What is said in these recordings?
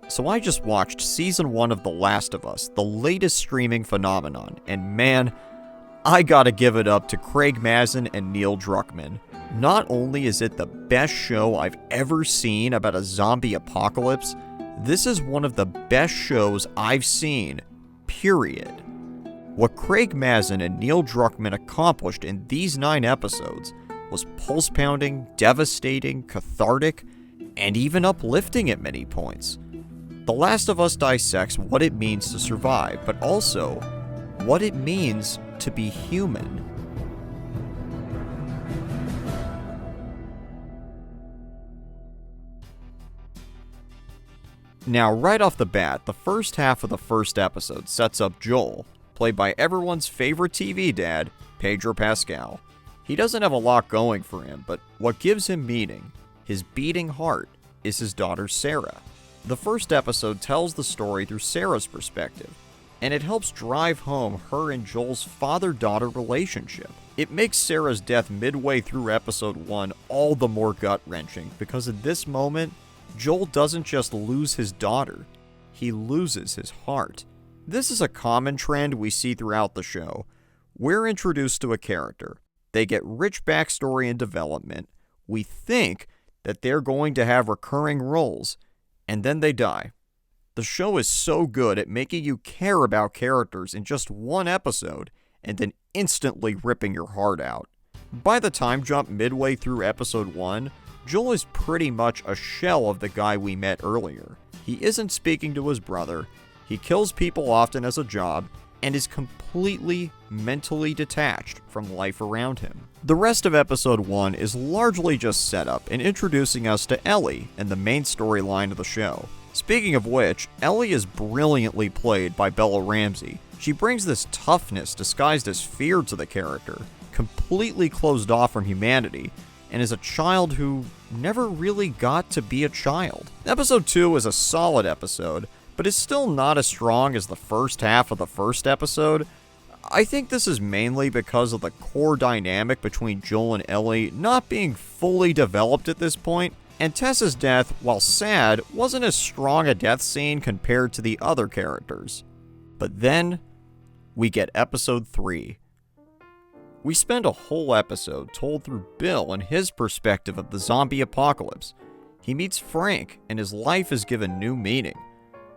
So I just watched Season 1 of The Last of Us, the latest streaming phenomenon, and man, I gotta give it up to Craig Mazin and Neil Druckmann. Not only is it the best show I've ever seen about a zombie apocalypse, this is one of the best shows I've seen, period. What Craig Mazin and Neil Druckmann accomplished in these 9 episodes was pulse-pounding, devastating, cathartic, and even uplifting at many points. The Last of Us dissects what it means to survive, but also what it means to be human. Now, right off the bat, the first half of the first episode sets up Joel, played by everyone's favorite TV dad, Pedro Pascal. He doesn't have a lot going for him, but what gives him meaning, his beating heart, is his daughter Sarah. The first episode tells the story through Sarah's perspective, and it helps drive home her and Joel's father-daughter relationship. It makes Sarah's death midway through episode 1 all the more gut-wrenching, because in this moment, Joel doesn't just lose his daughter, he loses his heart. This is a common trend we see throughout the show. We're introduced to a character, they get rich backstory and development, we think that they're going to have recurring roles, and then they die. The show is so good at making you care about characters in just one episode, and then instantly ripping your heart out. By the time jump midway through episode 1, Joel is pretty much a shell of the guy we met earlier. He isn't speaking to his brother, he kills people often as a job, and is completely mentally detached from life around him. The rest of episode 1 is largely just set up and introducing us to Ellie and the main storyline of the show. Speaking of which, Ellie is brilliantly played by Bella Ramsey. She brings this toughness disguised as fear to the character, completely closed off from humanity, and is a child who never really got to be a child. Episode 2 is a solid episode, but is still not as strong as the first half of the first episode. I think this is mainly because of the core dynamic between Joel and Ellie not being fully developed at this point, and Tessa's death, while sad, wasn't as strong a death scene compared to the other characters. But then, we get episode 3. We spend a whole episode told through Bill and his perspective of the zombie apocalypse. He meets Frank, and his life is given new meaning.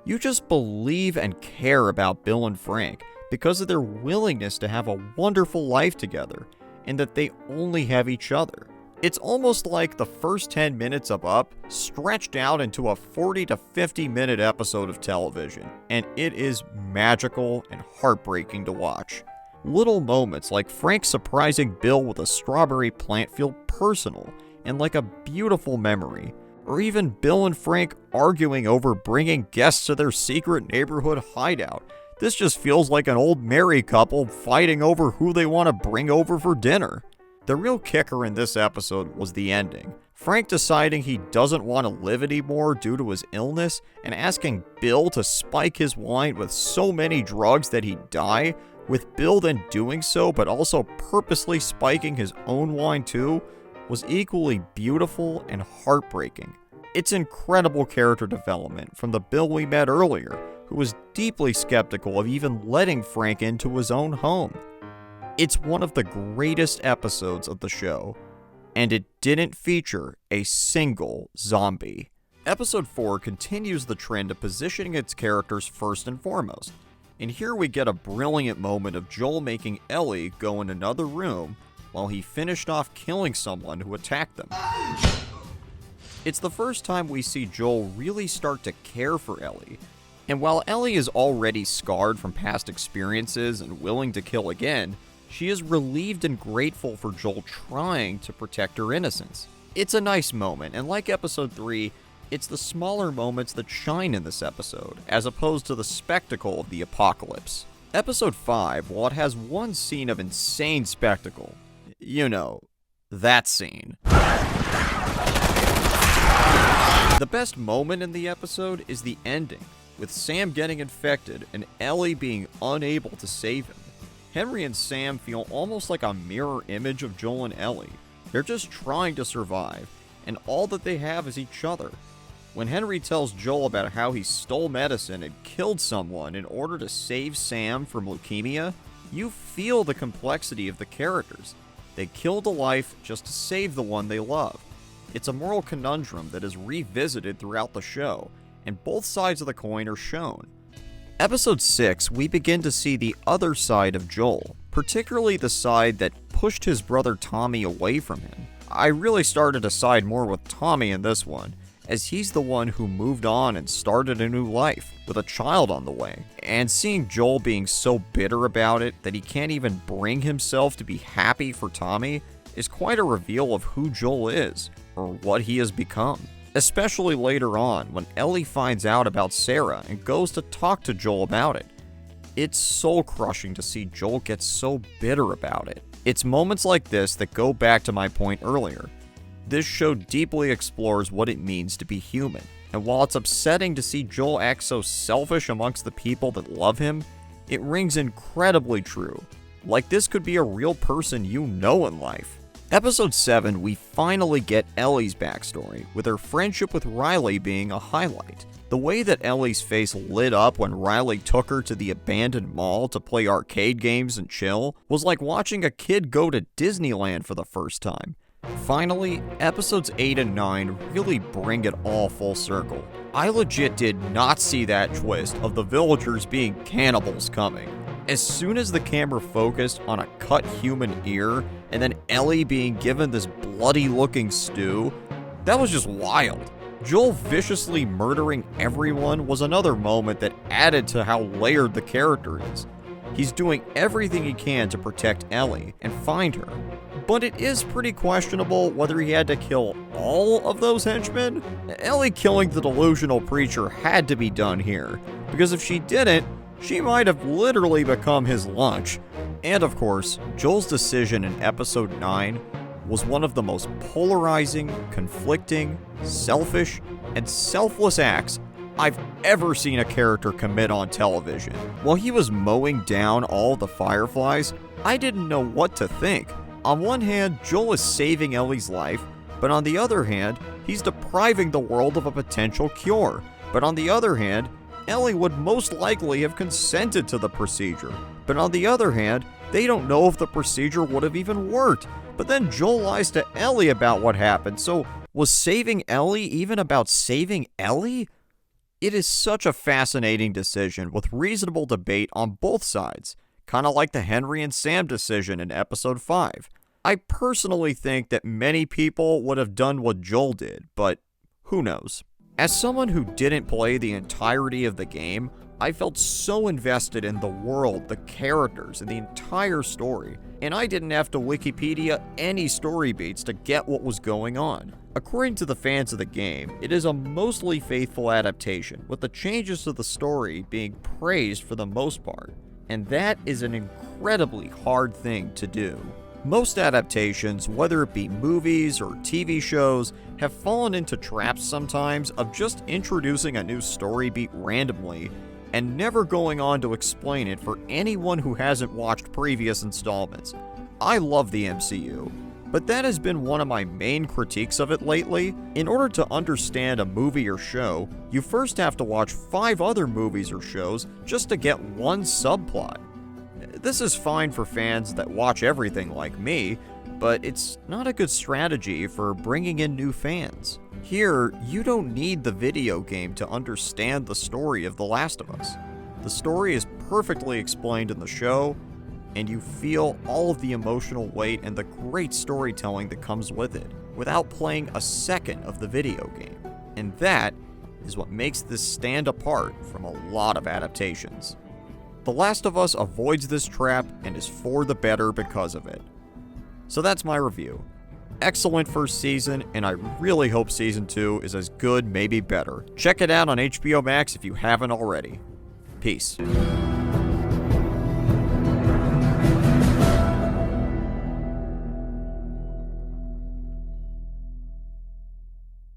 You just believe and care about Bill and Frank because of their willingness to have a wonderful life together, and that they only have each other. It's almost like the first 10 minutes of Up stretched out into a 40 to 50 minute episode of television, and it is magical and heartbreaking to watch. Little moments like Frank surprising Bill with a strawberry plant feel personal and like a beautiful memory, or even Bill and Frank arguing over bringing guests to their secret neighborhood hideout. This just feels like an old married couple fighting over who they want to bring over for dinner. The real kicker in this episode was the ending. Frank deciding he doesn't want to live anymore due to his illness and asking Bill to spike his wine with so many drugs that he'd die, with Bill then doing so but also purposely spiking his own wine too, was equally beautiful and heartbreaking. It's incredible character development from the Bill we met earlier, who was deeply skeptical of even letting Frank into his own home. It's one of the greatest episodes of the show, and it didn't feature a single zombie. Episode 4 continues the trend of positioning its characters first and foremost, and here we get a brilliant moment of Joel making Ellie go in another room while he finished off killing someone who attacked them. It's the first time we see Joel really start to care for Ellie, and while Ellie is already scarred from past experiences and willing to kill again, she is relieved and grateful for Joel trying to protect her innocence. It's a nice moment, and like episode 3, it's the smaller moments that shine in this episode, as opposed to the spectacle of the apocalypse. Episode 5, while it has one scene of insane spectacle, you know, that scene. The best moment in the episode is the ending, with Sam getting infected and Ellie being unable to save him. Henry and Sam feel almost like a mirror image of Joel and Ellie. They're just trying to survive, and all that they have is each other. When Henry tells Joel about how he stole medicine and killed someone in order to save Sam from leukemia, you feel the complexity of the characters. They killed a life just to save the one they love. It's a moral conundrum that is revisited throughout the show, and both sides of the coin are shown. Episode 6, we begin to see the other side of Joel, particularly the side that pushed his brother Tommy away from him. I really started to side more with Tommy in this one, as he's the one who moved on and started a new life, with a child on the way. And seeing Joel being so bitter about it that he can't even bring himself to be happy for Tommy is quite a reveal of who Joel is, or what he has become. Especially later on, when Ellie finds out about Sarah and goes to talk to Joel about it. It's soul-crushing to see Joel get so bitter about it. It's moments like this that go back to my point earlier. This show deeply explores what it means to be human, and while it's upsetting to see Joel act so selfish amongst the people that love him, it rings incredibly true. Like this could be a real person you know in life. Episode 7, we finally get Ellie's backstory, with her friendship with Riley being a highlight. The way that Ellie's face lit up when Riley took her to the abandoned mall to play arcade games and chill was like watching a kid go to Disneyland for the first time. Finally, episodes 8 and 9 really bring it all full circle. I legit did not see that twist of the villagers being cannibals coming. As soon as the camera focused on a cut human ear and then Ellie being given this bloody looking stew, that was just wild. Joel viciously murdering everyone was another moment that added to how layered the character is. He's doing everything he can to protect Ellie and find her, but it is pretty questionable whether he had to kill all of those henchmen. Ellie killing the delusional preacher had to be done here, because if she didn't, she might have literally become his lunch. And of course, Joel's decision in episode 9 was one of the most polarizing, conflicting, selfish, and selfless acts I've ever seen a character commit on television. While he was mowing down all the fireflies, I didn't know what to think. On one hand, Joel is saving Ellie's life, but on the other hand, he's depriving the world of a potential cure. But on the other hand, Ellie would most likely have consented to the procedure. But on the other hand, they don't know if the procedure would have even worked. But then Joel lies to Ellie about what happened, so was saving Ellie even about saving Ellie? It is such a fascinating decision with reasonable debate on both sides, kind of like the Henry and Sam decision in episode 5. I personally think that many people would have done what Joel did, but who knows? As someone who didn't play the entirety of the game, I felt so invested in the world, the characters, and the entire story, and I didn't have to Wikipedia any story beats to get what was going on. According to the fans of the game, it is a mostly faithful adaptation, with the changes to the story being praised for the most part, and that is an incredibly hard thing to do. Most adaptations, whether it be movies or TV shows, have fallen into traps sometimes of just introducing a new story beat randomly and never going on to explain it for anyone who hasn't watched previous installments. I love the MCU, but that has been one of my main critiques of it lately. In order to understand a movie or show, you first have to watch 5 other movies or shows just to get one subplot. This is fine for fans that watch everything like me, but it's not a good strategy for bringing in new fans. Here, you don't need the video game to understand the story of The Last of Us. The story is perfectly explained in the show, and you feel all of the emotional weight and the great storytelling that comes with it, without playing a second of the video game. And that is what makes this stand apart from a lot of adaptations. The Last of Us avoids this trap and is for the better because of it. So that's my review. Excellent first season, and I really hope season 2 is as good, maybe better. Check it out on HBO Max if you haven't already. Peace.